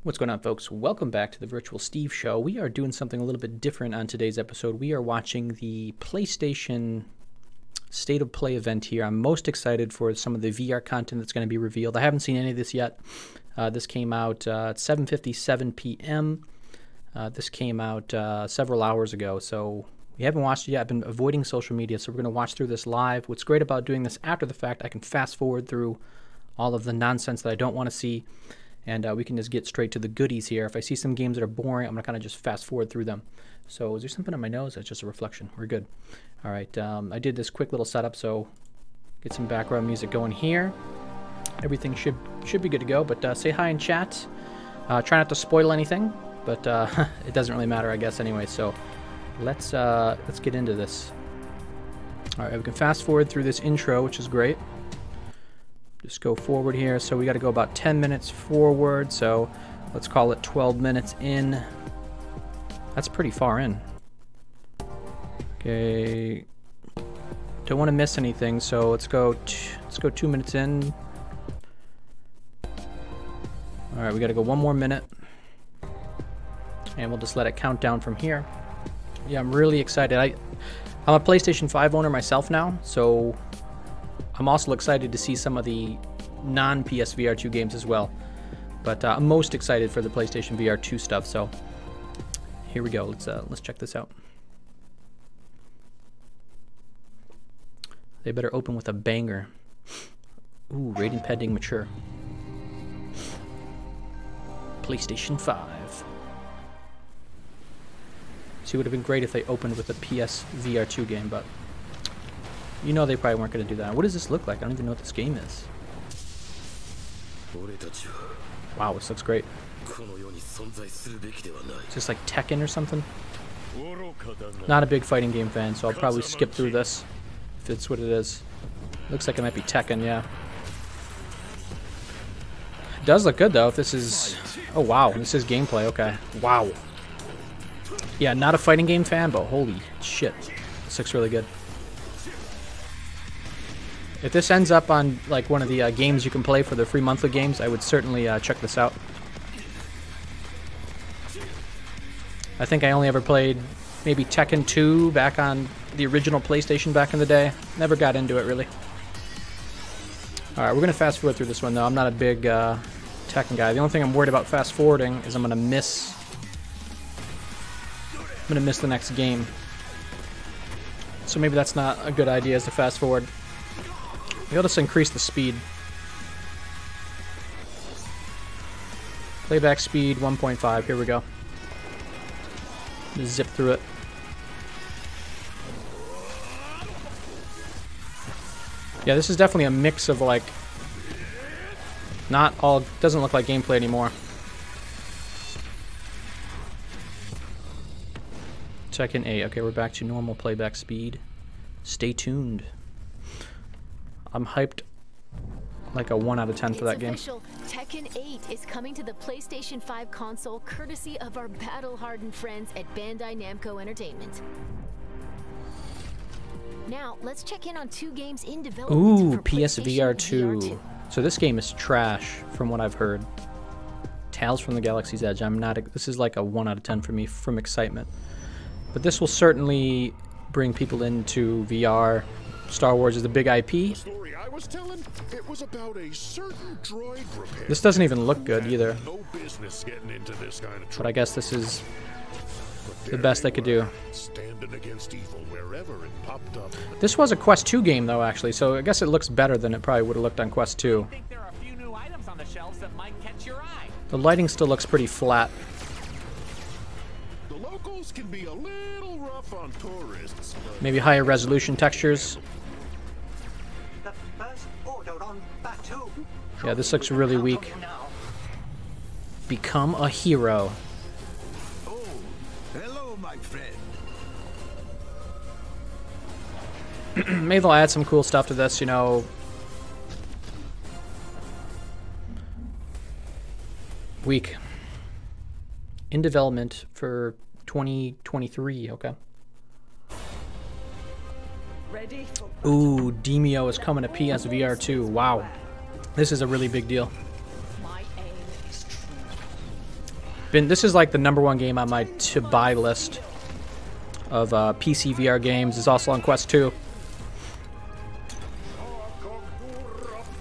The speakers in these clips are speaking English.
What's going on, folks? Welcome back to the Virtual Steve Show. We are doing something a little bit different on today's episode. We are watching the PlayStation State of Play event here. I'm most excited for some of the VR content that's going to be revealed. I haven't seen any of this yet. This came out at 7:57 p.m. This came out several hours ago, so we haven't watched it yet. I've been avoiding social media, so we're going to watch through this live. What's great about doing this after the fact, I can fast forward through all of the nonsense that I don't want to see. And we can just get straight to the goodies here. If I see some games that are boring, I'm going to kind of just fast forward through them. So is there something on my nose? That's just a reflection. We're good. All right. I did this quick little setup, so get some background music going here. Everything should be good to go. But say hi in chat. Try not to spoil anything, but it doesn't really matter, I guess, anyway. So let's get into this. All right. We can fast forward through this intro, which is great. Just go forward here. So we got to go about 10 minutes forward. So let's call it 12 minutes in. That's pretty far in. Okay. Don't want to miss anything. So let's go 2 minutes in. All right, we got to go 1 more minute. And we'll just let it count down from here. Yeah, I'm really excited. I'm a PlayStation 5 owner myself now, so I'm also excited to see some of the non-PSVR2 games as well. But I'm most excited for the PlayStation VR2 stuff, so here we go. Let's check this out. They better open with a banger. Ooh, rating pending mature. PlayStation 5. See, it would have been great if they opened with a PSVR2 game, but you know they probably weren't going to do that. What does this look like? I don't even know what this game is. Wow, this looks great. Is this like Tekken or something? Not a big fighting game fan, so I'll probably skip through this if it's what it is. Looks like it might be Tekken, yeah. It does look good though. If this is... Oh wow, this is gameplay, okay. Wow. Yeah, not a fighting game fan, but holy shit. This looks really good. If this ends up on like one of the games you can play for the free monthly games, I would certainly check this out. I think I only ever played maybe Tekken 2 back on the original PlayStation back in the day. Never got into it really. Alright, we're going to fast forward through this one though. I'm not a big Tekken guy. The only thing I'm worried about fast forwarding is I'm going to miss the next game. So maybe that's not a good idea, is to fast forward. We'll just increase the speed. Playback speed 1.5. Here we go. Just zip through it. Yeah, this is definitely a mix of like... Not all... Doesn't look like gameplay anymore. Tekken 8. Okay, we're back to normal playback speed. Stay tuned. I'm hyped like a 1 out of 10 for that game. Official. Tekken 8 is coming to the PlayStation 5 console courtesy of our battle-hardened friends at Bandai Namco Entertainment. Now, let's check in on 2 games in development. Ooh, for PlayStation PSVR2. So this game is trash from what I've heard. Tales from the Galaxy's Edge. This is like a 1 out of 10 for me from excitement. But this will certainly bring people into VR. Star Wars is a big IP. Was telling, it was about a certain droid repair. This doesn't even look good either. No business getting into this kind of but I guess this is the best they could do. Standing against evil wherever it popped up. This was a Quest 2 game though, actually, so I guess it looks better than it probably would have looked on Quest 2. I think there are a few new items on the shelves that might catch your eye. The lighting still looks pretty flat. The locals can be a little rough on tourists. Maybe higher resolution textures. Yeah, this looks really weak. Become a hero. Oh, hello, my friend. Maybe they'll add some cool stuff to this, you know. Weak. In development for 2023, okay. Ooh, Demio is coming to PSVR2. Wow. This is a really big deal. My aim is true. This is like the #1 game on my to-buy list of PC VR games. It's also on Quest 2.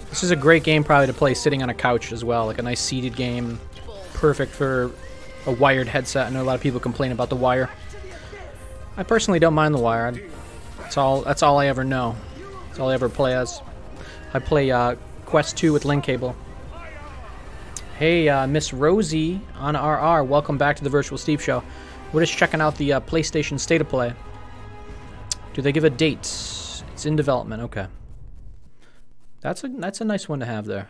This is a great game probably to play sitting on a couch as well, like a nice seated game. Perfect for a wired headset. I know a lot of people complain about the wire. I personally don't mind the wire. That's all I ever know. That's all I ever play as. I play Quest 2 with link cable. Hey, Miss Rosie on RR, welcome back to the Virtual Steve Show. We're just checking out the PlayStation State of Play. Do they give a date? It's in development. Okay. That's a nice one to have there.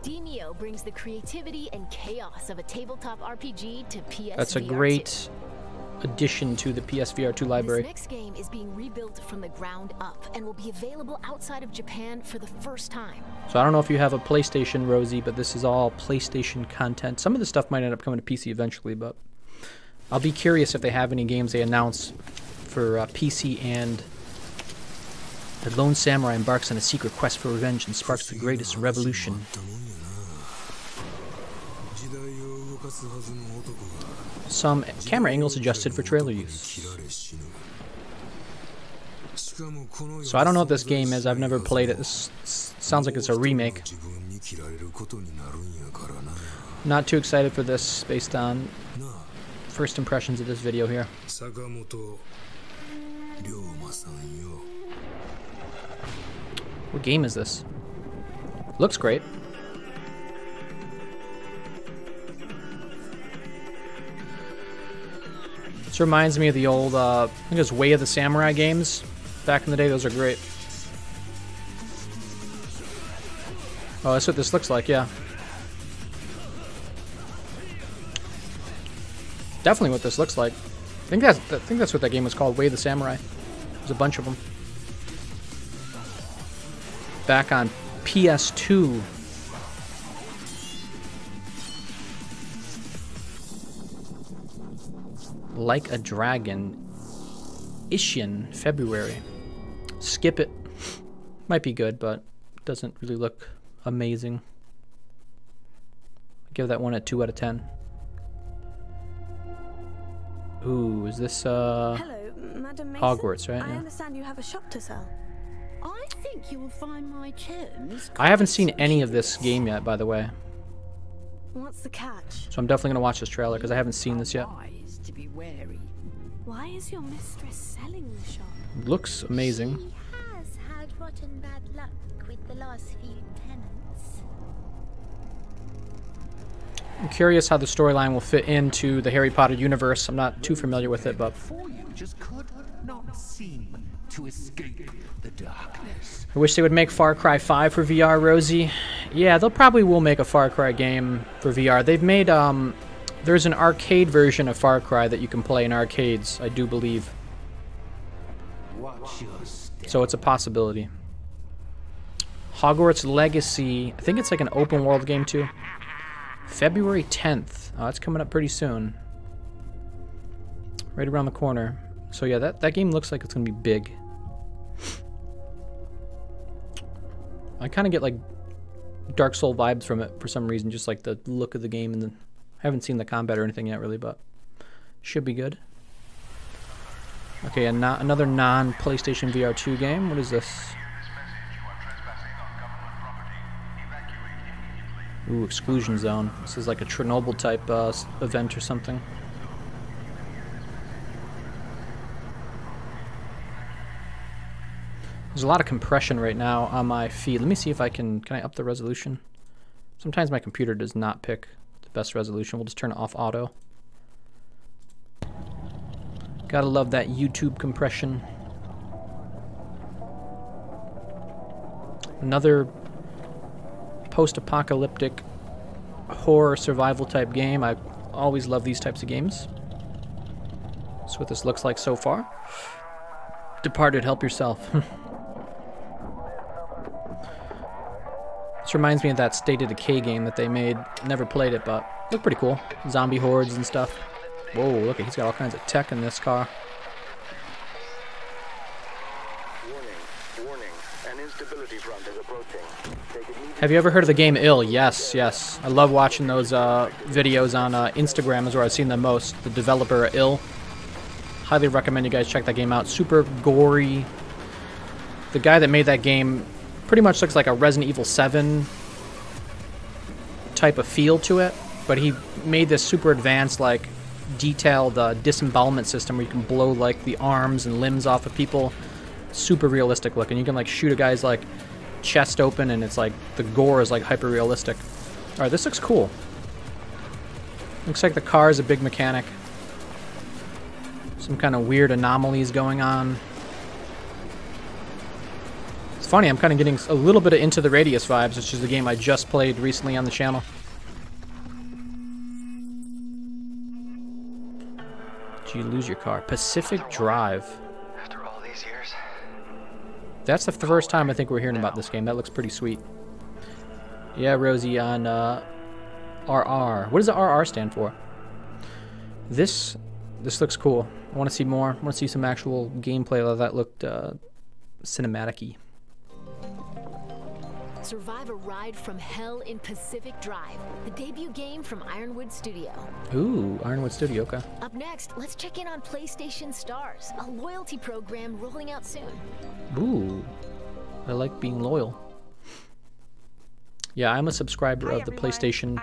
Neo brings the creativity and chaos of a tabletop RPG to PSVR2. That's a great addition to the PSVR2 library. This next game is being rebuilt from the ground up and will be available outside of Japan for the first time. So I don't know if you have a PlayStation, Rosie, but this is all PlayStation content. Some of the stuff might end up coming to PC eventually, but I'll be curious if they have any games they announce for PC. And the lone samurai embarks on a secret quest for revenge and sparks the greatest revolution. Some camera angles adjusted for trailer use. So I don't know what this game is. I've never played it. This sounds like it's a remake. Not too excited for this based on first impressions of this video here. What game is this? Looks great. This reminds me of the old, I think it was Way of the Samurai games. Back in the day, those are great. Oh, that's what this looks like, yeah. Definitely what this looks like. I think that's what that game was called, Way of the Samurai. There's a bunch of them. Back on PS2. Like a Dragon. Ishin, February. Skip it. Might be good, but doesn't really look amazing. I'll give that one a 2 out of 10. Ooh, is this Hello, Madam Mason. Hogwarts, right? I Yeah. understand you have a shop to sell. I think you will find my gems. I haven't seen any of this game yet, by the way. What's the catch? So I'm definitely gonna watch this trailer because I haven't seen this yet. Wise to be wary. Why is your mistress selling the shop? Looks amazing. She has had rotten bad luck with the last few tenants. I'm curious how the storyline will fit into the Harry Potter universe. I'm not too familiar with it, but For you just could not seem to escape the darkness. I wish they would make Far Cry 5 for VR, Rosie. Yeah, they'll probably will make a Far Cry game for VR. They've made, there's an arcade version of Far Cry that you can play in arcades, I do believe. Watch your step. So it's a possibility. Hogwarts Legacy, I think it's like an open world game too. February 10th. Oh, it's coming up pretty soon. Right around the corner. So yeah, that game looks like it's going to be big. I kind of get like Dark Soul vibes from it for some reason, just like the look of the game, and I haven't seen the combat or anything yet really, but should be good. Okay, another non-PlayStation VR2 game. What is this? Ooh, Exclusion Zone. This is like a Chernobyl type event or something. There's a lot of compression right now on my feed. Let me see if I can I up the resolution? Sometimes my computer does not pick the best resolution. We'll just turn off auto. Gotta love that YouTube compression. Another post-apocalyptic horror survival type game. I always love these types of games. That's what this looks like so far. Departed, help yourself. This reminds me of that State of Decay game that they made. Never played it, but looked pretty cool. Zombie hordes and stuff. Whoa, look, he's got all kinds of tech in this car. Warning, warning. An Have you ever heard of the game Ill? Yes, yes. I love watching those videos on Instagram is where I've seen them most. The developer Ill. Highly recommend you guys check that game out. Super gory. The guy that made that game pretty much looks like a Resident Evil 7 type of feel to it, but he made this super advanced, like, detailed disembowelment system where you can blow, like, the arms and limbs off of people. Super realistic looking. You can, like, shoot a guy's, like, chest open, and it's like the gore is like hyper realistic. All right, this looks cool. Looks like the car is a big mechanic. Some kind of weird anomalies going on. It's funny, I'm kind of getting a little bit of Into the Radius vibes, which is the game I just played recently on the channel. Did you lose your car? Pacific Drive. After all these years. That's the first time I think we're hearing about this game. That looks pretty sweet. Yeah, Rosie on RR. What does the RR stand for? This looks cool. I want to see more. I want to see some actual gameplay that looked cinematic-y. Survive a ride from hell in Pacific Drive, the debut game from Ironwood Studio. Ooh, Ironwood Studio, okay. Up next, let's check in on PlayStation Stars, a loyalty program rolling out soon. Ooh, I like being loyal. Yeah, I'm a subscriber of the PlayStation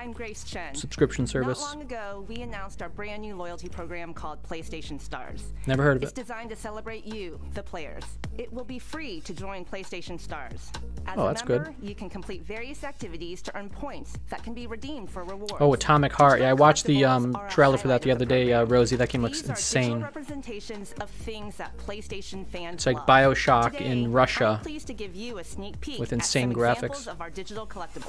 subscription service. Not long ago, we announced our brand new loyalty program called PlayStation Stars. Never heard of it. It's designed to celebrate you, the players. It will be free to join PlayStation Stars. As Oh, a that's member, good. you can complete various activities to earn points that can be redeemed for rewards. Oh, Atomic Heart. Yeah, I watched the trailer for that the other day, Rosie. That game looks These are insane. digital representations of things that PlayStation fans It's like love. BioShock Today, in Russia I'm pleased to give you a sneak peek with at insane some graphics. examples of our digital collectibles.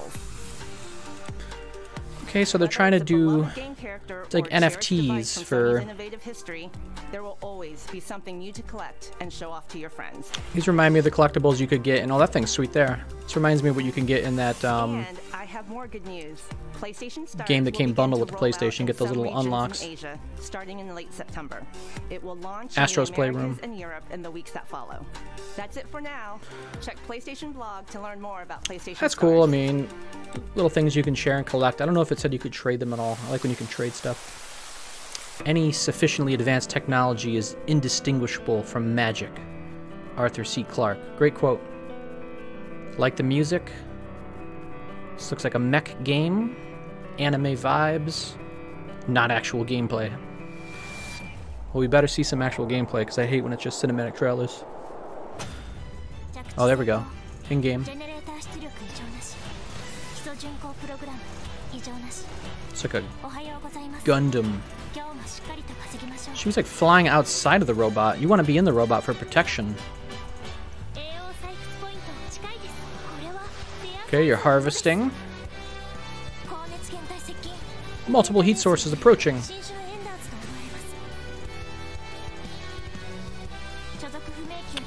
Okay, so they're trying to do It's like NFTs for. innovative history. There will always be something new to collect and show off to your friends. These remind me of the collectibles you could get, and oh, that thing's sweet there. This reminds me of what you can get in that And I have more good news. PlayStation Stars game that will came begin bundled to with the roll out PlayStation. in Get those some little regions in unlocks. Asia, starting in late September. It will launch Astro's in the Playroom. Americas and Europe in the weeks that follow. That's it for now. Check PlayStation blog to learn more about PlayStation That's Stars. cool. I mean, little things you can share and collect. I don't know if it said you could trade them at all. I like when you can trade stuff. Any sufficiently advanced technology is indistinguishable from magic. Arthur C. Clarke. Great quote. Like the music. This looks like a mech game. Anime vibes. Not actual gameplay. Well, we better see some actual gameplay, because I hate when it's just cinematic trailers. Oh, there we go. In-game. It's like a Gundam. She was like flying outside of the robot. You want to be in the robot for protection. Okay, you're harvesting. Multiple heat sources approaching.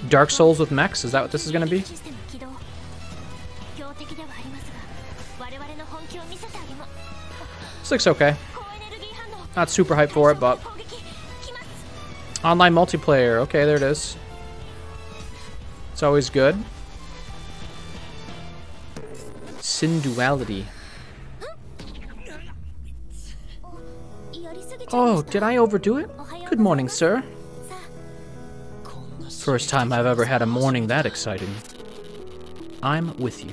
Dark Souls with mechs? Is that what this is going to be? This looks okay. Not super hyped for it, but... Online multiplayer. Okay, there it is. It's always good. Sin Duality. Oh, did I overdo it? Good morning, sir. First time I've ever had a morning that exciting. I'm with you.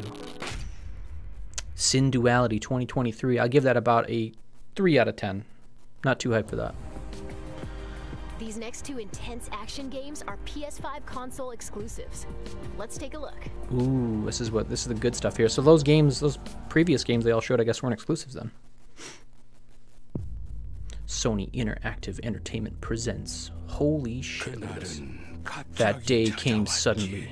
Sin Duality 2023. I'll give that about a 3 out of 10. Not too hyped for that. These next two intense action games are PS5 console exclusives. Let's take a look. Ooh, this is the good stuff here. So those games, those previous games they all showed, I guess, weren't exclusives then. Sony Interactive Entertainment presents. Holy shit. That day came suddenly.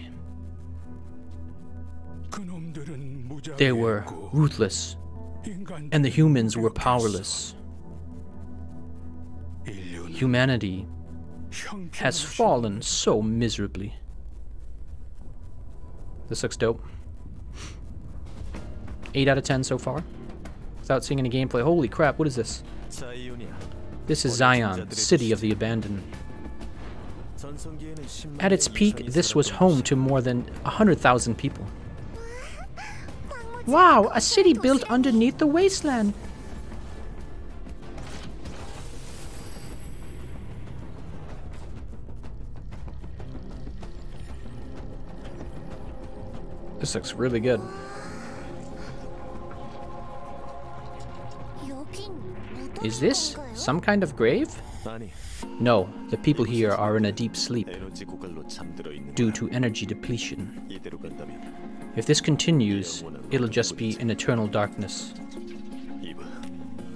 They were ruthless, and the humans were powerless. Humanity has fallen so miserably. This looks dope. 8 out of 10 so far. Without seeing any gameplay. Holy crap, what is this? This is Zion, City of the Abandoned. At its peak, this was home to more than 100,000 people. Wow, a city built underneath the wasteland. This looks really good. Is this some kind of grave? No, the people here are in a deep sleep due to energy depletion. If this continues, it'll just be an eternal darkness.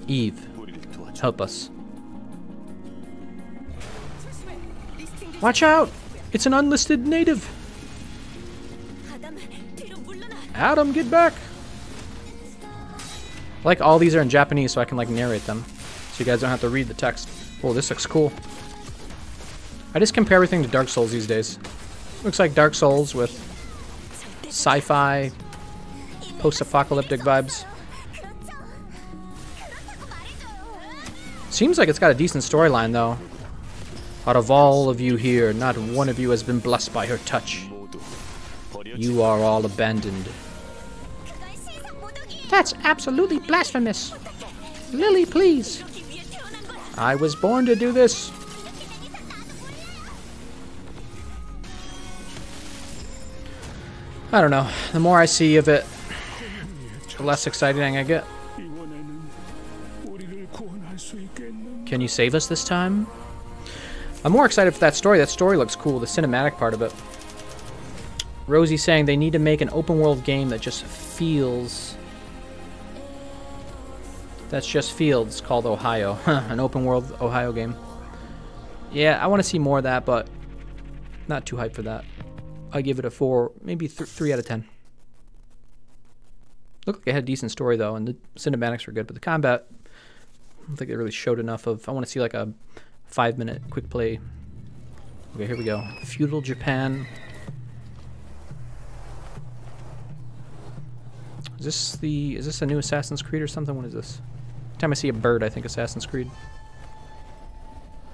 Eve, help us. Watch out! It's an unlisted native! Adam, get back! Like all these are in Japanese so I can like narrate them. So you guys don't have to read the text. Oh, this looks cool. I just compare everything to Dark Souls these days. Looks like Dark Souls with sci-fi, post-apocalyptic vibes. Seems like it's got a decent storyline though. Out of all of you here, not one of you has been blessed by her touch. You are all abandoned. That's absolutely blasphemous. Lily, please. I was born to do this. I don't know. The more I see of it, the less exciting I get. Can you save us this time? I'm more excited for that story. That story looks cool, the cinematic part of it. Rosie's saying they need to make an open world game that just feels... That's just fields called Ohio. An open world Ohio game. Yeah, I want to see more of that, but not too hyped for that. I give it a 4, maybe 3 out of 10. Looked like it had a decent story though, and the cinematics were good, but the combat, I don't think they really showed enough of. I want to see like a 5-minute quick play. Okay, here we go. Feudal Japan. Is this a new Assassin's Creed or something? What is this? Every time I see a bird, I think Assassin's Creed.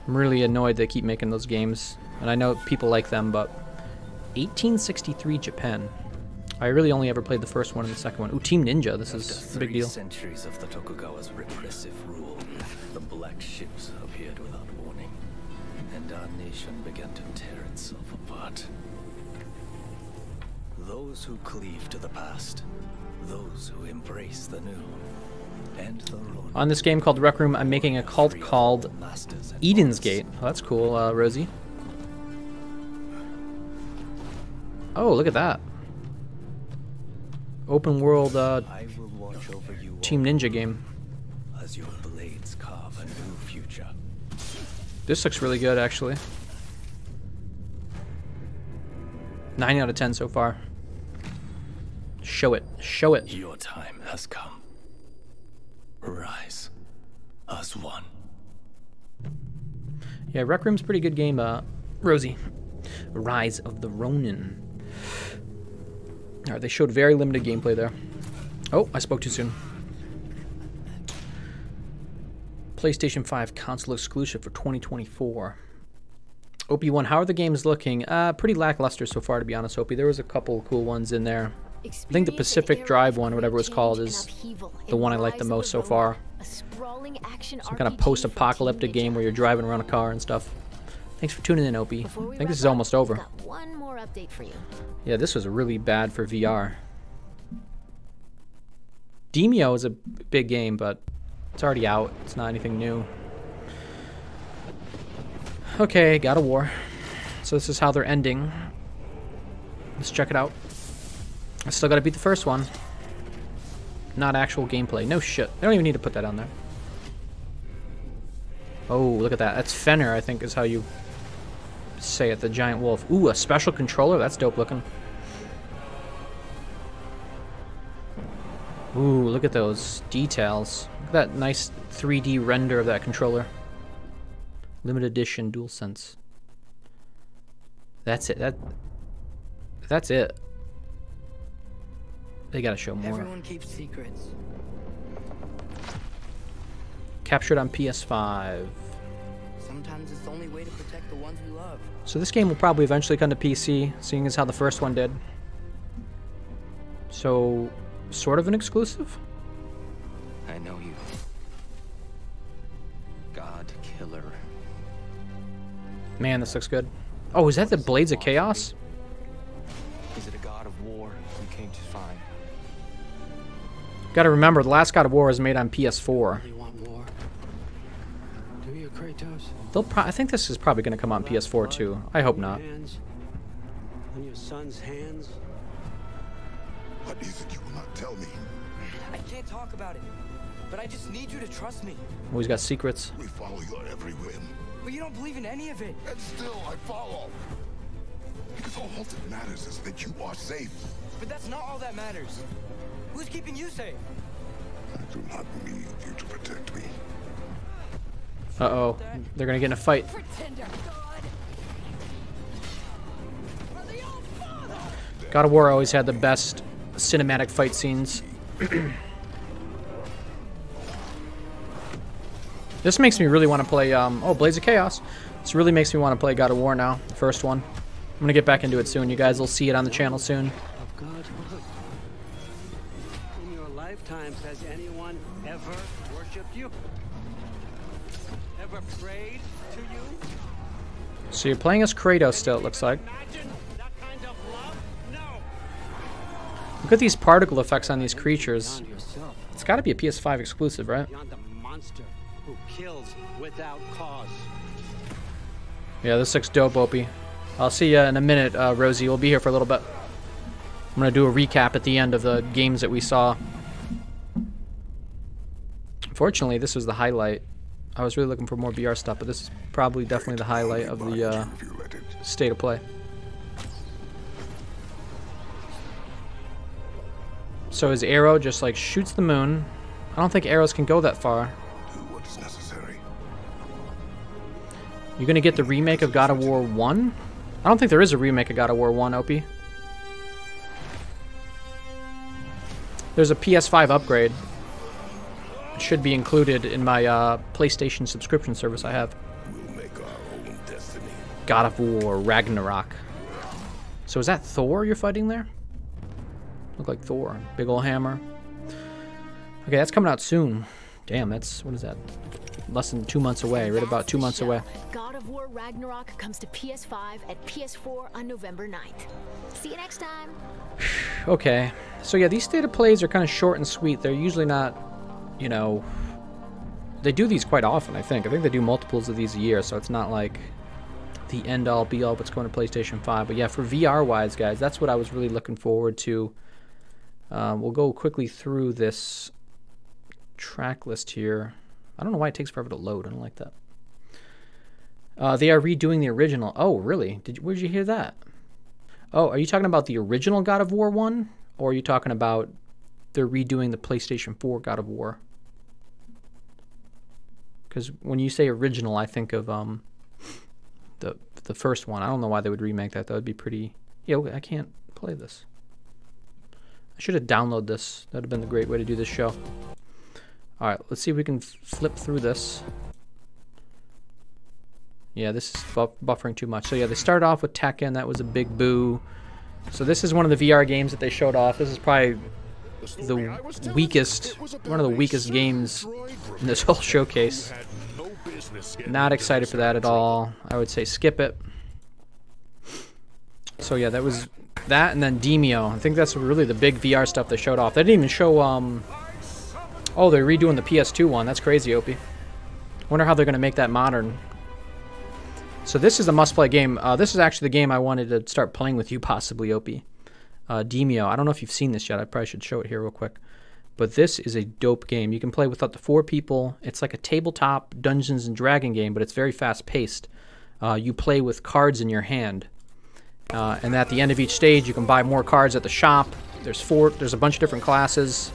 I'm really annoyed they keep making those games, and I know people like them, but 1863 Japan. I really only ever played the first one and the second one. Ooh, Team Ninja, this is a big deal. Centuries of the Tokugawa's repressive rule, the black ships appeared without warning, and our nation began to tear itself apart. Those who cleave to the past, those who embrace the new, and the road. On this game called Rec Room, I'm making a cult called Eden's Gate. Oh, that's cool, Rosie. Oh, look at that. Open world Team Ninja game. As your blades carve a new future. This looks really good, actually. 9 out of 10 so far. Show it. Show it. Your time has come. Rise as one. Yeah, Rec Room's a pretty good game, Rosie. Rise of the Ronin. Alright, they showed very limited gameplay there. Oh, I spoke too soon. PlayStation 5 console exclusive for 2024. OP1, how are the games looking? Pretty lackluster so far, to be honest, Opie. There was a couple cool ones in there. I think the Pacific Drive one, or whatever it's called, is the one I like the most so far. Some kind of post-apocalyptic game where you're driving around a car and stuff. Thanks for tuning in, Opie. I think this is almost over. One more update for you. Yeah, this was really bad for VR. Demio is a big game, but it's already out. It's not anything new. Okay, God of War. So this is how they're ending. Let's check it out. I still gotta beat the first one. Not actual gameplay. No shit. They don't even need to put that on there. Oh, look at that. That's Fenrir, I think is how you say it. The giant wolf. Ooh, a special controller? That's dope looking. Ooh, look at those details. Look at that nice 3D render of that controller. Limited edition DualSense. That's it. That's it. They gotta show more. Everyone keeps secrets. Captured on PS5. Sometimes it's the only way to protect the ones we love. So this game will probably eventually come to PC, seeing as how the first one did. So, sort of an exclusive? I know you. God Killer. Man, this looks good. Oh, is that the Blades of Chaos? Is it a god of war you came to find? Gotta remember, the last God of War was made on PS4. You want war? Do you, Kratos? I think this is probably gonna come on PS4 too. I hope not. On your son's hands? What is it you will not tell me? I can't talk about it, but I just need you to trust me. Oh, he's got secrets. We follow your every whim. But you don't believe in any of it. And still I follow. Because all that matters is that you are safe. But that's not all that matters. Who's keeping you safe? I do not need you to protect me. Uh-oh. They're gonna get in a fight. God of War always had the best cinematic fight scenes. This makes me really want to play, oh, Blades of Chaos. This really makes me want to play God of War now, the first one. I'm gonna get back into it soon. You guys will see it on the channel soon. Of God's word. In your lifetimes, has anyone ever worshipped you? Ever prayed to you? So you're playing as Kratos still, it looks like. Imagine that kind of love? No. Look at these particle effects on these creatures. Beyond yourself, It's gotta be a PS5 exclusive, right? beyond the monster who kills without cause. Yeah, this looks dope, Opie. I'll see you in a minute, Rosie. We'll be here for a little bit. I'm going to do a recap at the end of the games that we saw. Fortunately, this was the highlight. I was really looking for more VR stuff, but this is probably definitely the highlight of the state of play. So his arrow just like shoots the moon. I don't think arrows can go that far. Do what is necessary. You're going to get the remake of God of War 1? I don't think there is a remake of God of War 1, Opie. There's a PS5 upgrade. It should be included in my PlayStation subscription service I have. We'll make our own destiny. God of War Ragnarok. So is that Thor you're fighting there? Look like Thor. Big ol' hammer. Okay, that's coming out soon. Damn, that's, what is that? Less than 2 months away, right about 2 months away. God of War Ragnarok comes to PS5 and PS4 on November 9th. See you next time. Okay, so yeah, these state of plays are kind of short and sweet. They're usually not, you know, they do these quite often, I think. I think they do multiples of these a year, so it's not like the end-all, be-all what's going to PlayStation 5. But yeah, for VR-wise, guys, that's what I was really looking forward to. We'll go quickly through this track list here. I don't know why it takes forever to load. I don't like that. They are redoing the original. Oh, really? Where'd you hear that? Oh, are you talking about the original God of War 1? Or are you talking about they're redoing the PlayStation 4 God of War? Because when you say original, I think of the first one. I don't know why they would remake that. That would be pretty... Yeah, I can't play this. I should have downloaded this. That would have been the great way to do this show. Alright, let's see if we can flip through this. Yeah, this is buffering too much. So yeah, they started off with Tekken. That was a big boo. So this is one of the VR games that they showed off. This is probably the weakest, one of the weakest games in this whole showcase. Not excited for that at all. I would say skip it. So yeah, that was that, and then Demio. I think that's really the big VR stuff they showed off. They didn't even show, oh, they're redoing the PS2 one. That's crazy, Opie. Wonder how they're going to make that modern. So this is a must-play game. This is actually the game I wanted to start playing with you, possibly, Opie. Demio. I don't know if you've seen this yet. I probably should show it here real quick. But this is a dope game. You can play with up to 4 people. It's like a tabletop Dungeons and Dragons game, but it's very fast-paced. You play with cards in your hand. And at the end of each stage, you can buy more cards at the shop. There's a bunch of different classes.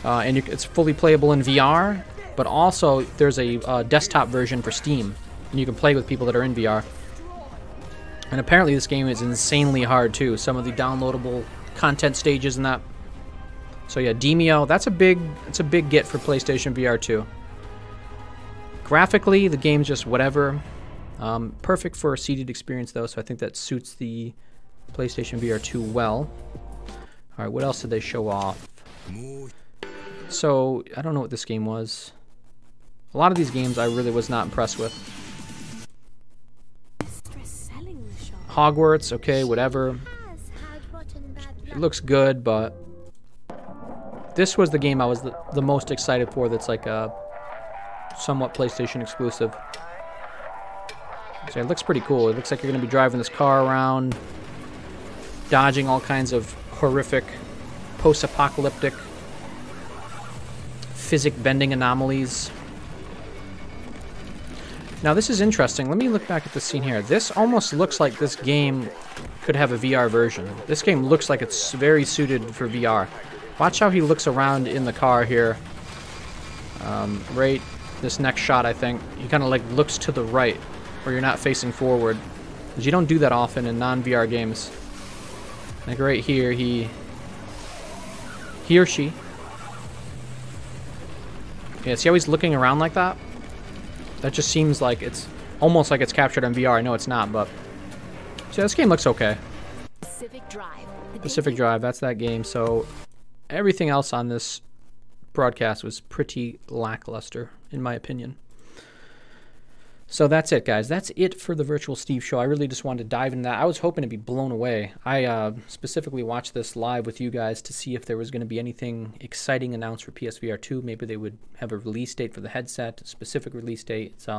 And it's fully playable in VR, but also there's a desktop version for Steam. And you can play with people that are in VR. And apparently this game is insanely hard too. Some of the downloadable content stages and that. So yeah, Demio, it's a big get for PlayStation VR 2. Graphically, the game's just whatever. Perfect for a seated experience, though, so I think that suits the PlayStation VR2 well. All right, what else did they show off? So, I don't know what this game was. A lot of these games I really was not impressed with. Hogwarts, okay, whatever. It looks good, but this was the game I was the most excited for that's like a somewhat PlayStation exclusive. So it looks pretty cool. It looks like you're going to be driving this car around, dodging all kinds of horrific, post-apocalyptic, physics-bending anomalies. Now this is interesting. Let me look back at this scene here. This almost looks like this game could have a VR version. This game looks like it's very suited for VR. Watch how he looks around in the car here. Right, this next shot, I think. He kind of like looks to the right, where you're not facing forward. Because you don't do that often in non-VR games. Like right here, he or she. Yeah, see how he's looking around like that? That just seems like it's almost like it's captured on VR. I know it's not, but see, this game looks okay. Pacific Drive, that's that game. So everything else on this broadcast was pretty lackluster, in my opinion. So that's it, guys. That's it for the Virtual Steve show. I really just wanted to dive into that. I was hoping to be blown away. I specifically watched this live with you guys to see if there was going to be anything exciting announced for PSVR2. Maybe they would have a release date for the headset, a specific release date. It's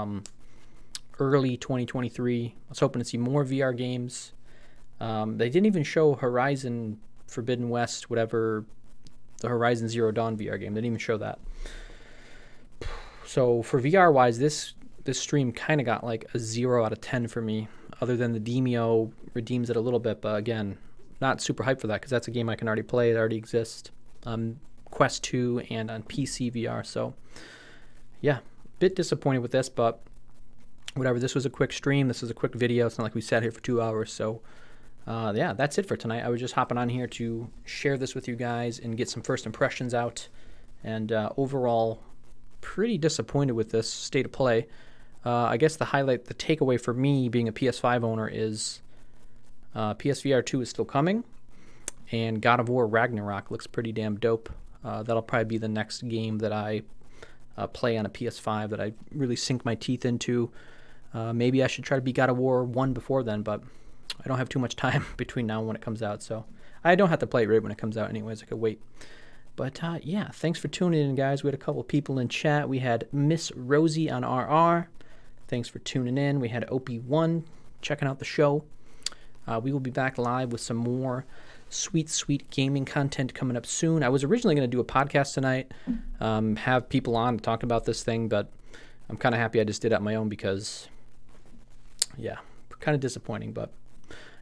early 2023. I was hoping to see more VR games. They didn't even show Horizon Forbidden West, whatever, the Horizon Zero Dawn VR game. They didn't even show that. So for VR-wise, this stream kind of got like a 0 out of 10 for me, other than the Demio redeems it a little bit, but again, not super hyped for that because that's a game I can already play. It already exists on Quest 2 and on PC VR. So yeah, a bit disappointed with this, but whatever. This was a quick stream. This is a quick video. It's not like we sat here for 2 hours. So yeah, that's it for tonight. I was just hopping on here to share this with you guys and get some first impressions out. And overall, pretty disappointed with this state of play. I guess the takeaway for me being a PS5 owner is PSVR2 is still coming, and God of War Ragnarok looks pretty damn dope. That'll probably be the next game that I play on a PS5 that I really sink my teeth into. Maybe I should try to beat God of War 1 before then, but I don't have too much time between now and when it comes out, so I don't have to play it right when it comes out anyways. I could wait. But yeah, thanks for tuning in, guys. We had a couple people in chat. We had Miss Rosie on RR. Thanks for tuning in. We had Opie1 checking out the show. We will be back live with some more sweet, sweet gaming content coming up soon. I was originally going to do a podcast tonight, have people on to talk about this thing, but I'm kind of happy I just did it on my own because, yeah, kind of disappointing. But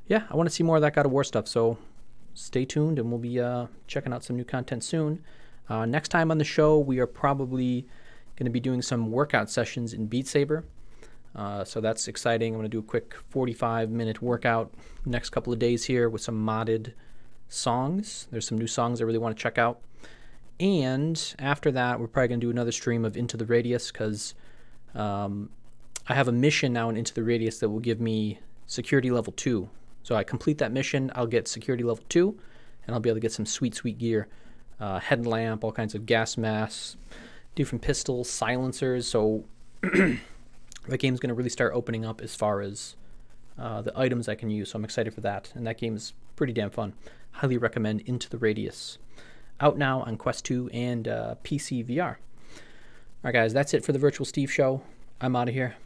yeah, I want to see more of that God of War stuff, so stay tuned, and we'll be checking out some new content soon. Next time on the show, we are probably going to be doing some workout sessions in Beat Saber. So that's exciting. I'm going to do a quick 45-minute workout next couple of days here with some modded songs. There's some new songs I really want to check out. And after that, we're probably going to do another stream of Into the Radius because I have a mission now in Into the Radius that will give me security level 2. So I complete that mission, I'll get security level 2, and I'll be able to get some sweet, sweet gear. Headlamp, all kinds of gas masks, different pistols, silencers. So that game's going to really start opening up as far as the items I can use. So I'm excited for that. And that game is pretty damn fun. Highly recommend Into the Radius. Out now on Quest 2 and PC VR. All right, guys, that's it for the Virtual Steve Show. I'm out of here.